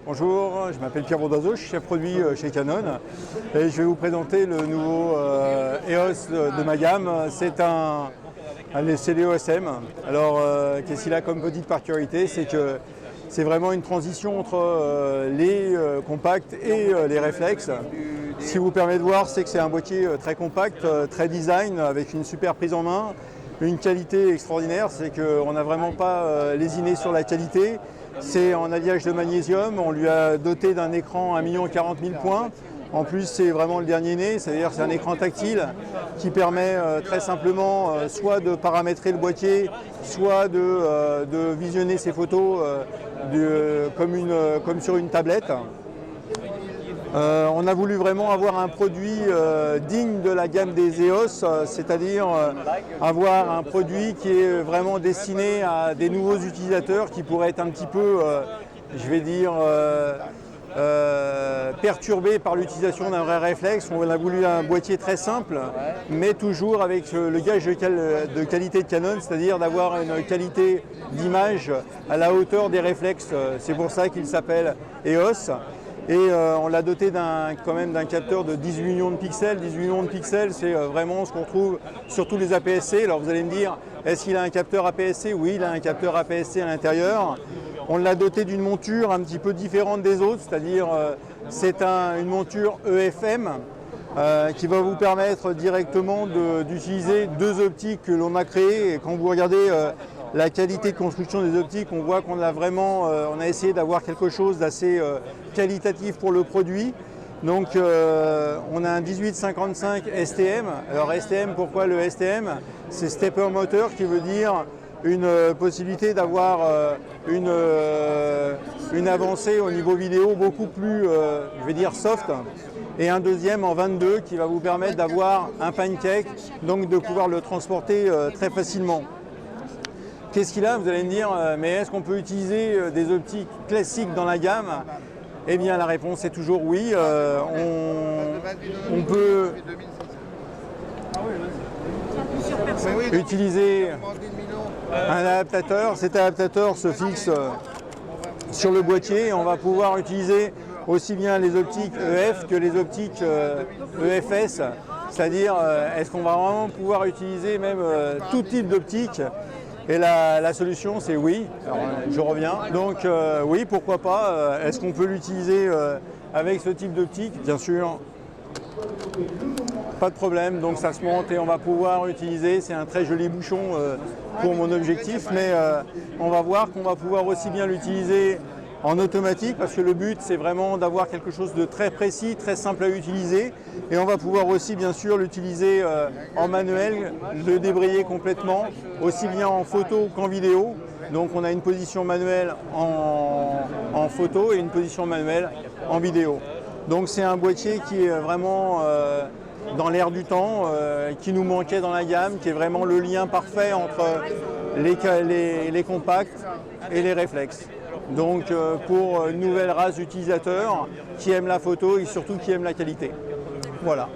Bonjour, je m'appelle Pierre Bourdazo, je suis chef produit chez Canon et je vais vous présenter le nouveau EOS de ma gamme. C'est l'EOS-M. Alors, qu'est-ce qu'il a comme petite particularité? C'est que c'est vraiment une transition entre les compacts et les réflexes. Ce qui vous permet de voir, c'est que c'est un boîtier très compact, très design, avec une super prise en main, une qualité extraordinaire. C'est qu'on n'a vraiment pas lésiné sur la qualité. C'est en alliage de magnésium, on lui a doté d'un écran 1 040 000 points. En plus, c'est vraiment le dernier né, c'est-à-dire c'est un écran tactile qui permet très simplement soit de paramétrer le boîtier, soit de visionner ses photos comme sur une tablette. On a voulu vraiment avoir un produit digne de la gamme des EOS, c'est-à-dire avoir un produit qui est vraiment destiné à des nouveaux utilisateurs qui pourraient être un petit peu, je vais dire, perturbés par l'utilisation d'un vrai réflexe. On a voulu un boîtier très simple, mais toujours avec le gage de qualité de Canon, c'est-à-dire d'avoir une qualité d'image à la hauteur des réflexes. C'est pour ça qu'il s'appelle EOS. Et on l'a doté quand même d'un capteur de 18 millions de pixels. 18 millions de pixels, c'est vraiment ce qu'on trouve sur tous les APS-C. Alors vous allez me dire, est-ce qu'il a un capteur APS-C? Oui, il a un capteur APS-C à l'intérieur. On l'a doté d'une monture un petit peu différente des autres, c'est-à-dire c'est une monture EFM qui va vous permettre directement d'utiliser deux optiques que l'on a créées. Et quand vous regardez la qualité de construction des optiques, on voit qu'on a vraiment, on a essayé d'avoir quelque chose d'assez qualitatif pour le produit. Donc on a un 1855 STM. Alors STM, pourquoi le STM? C'est Stepper Motor, qui veut dire une possibilité d'avoir une avancée au niveau vidéo beaucoup plus, je vais dire, soft. Et un deuxième en 22 qui va vous permettre d'avoir un pancake, donc de pouvoir le transporter très facilement. Qu'est-ce qu'il a? Vous allez me dire, mais est-ce qu'on peut utiliser des optiques classiques dans la gamme? Eh bien, la réponse est toujours oui. On peut utiliser un adaptateur. Cet adaptateur se fixe sur le boîtier et on va pouvoir utiliser aussi bien les optiques EF que les optiques EFS. C'est-à-dire, est-ce qu'on va vraiment pouvoir utiliser même tout type d'optique? Et la solution, c'est oui. Alors, je reviens. Donc oui, pourquoi pas. Est-ce qu'on peut l'utiliser avec ce type d'optique? Bien sûr. Pas de problème. Donc ça se monte et on va pouvoir utiliser. C'est un très joli bouchon pour mon objectif. Mais on va voir qu'on va pouvoir aussi bien l'utiliser en automatique, parce que le but, c'est vraiment d'avoir quelque chose de très précis, très simple à utiliser. Et on va pouvoir aussi, bien sûr, l'utiliser en manuel, le débrayer complètement, aussi bien en photo qu'en vidéo. Donc on a une position manuelle en photo et une position manuelle en vidéo. Donc c'est un boîtier qui est vraiment dans l'air du temps, qui nous manquait dans la gamme, qui est vraiment le lien parfait entre les compacts et les réflexes. Donc pour une nouvelle race d'utilisateurs qui aiment la photo et surtout qui aiment la qualité. Voilà.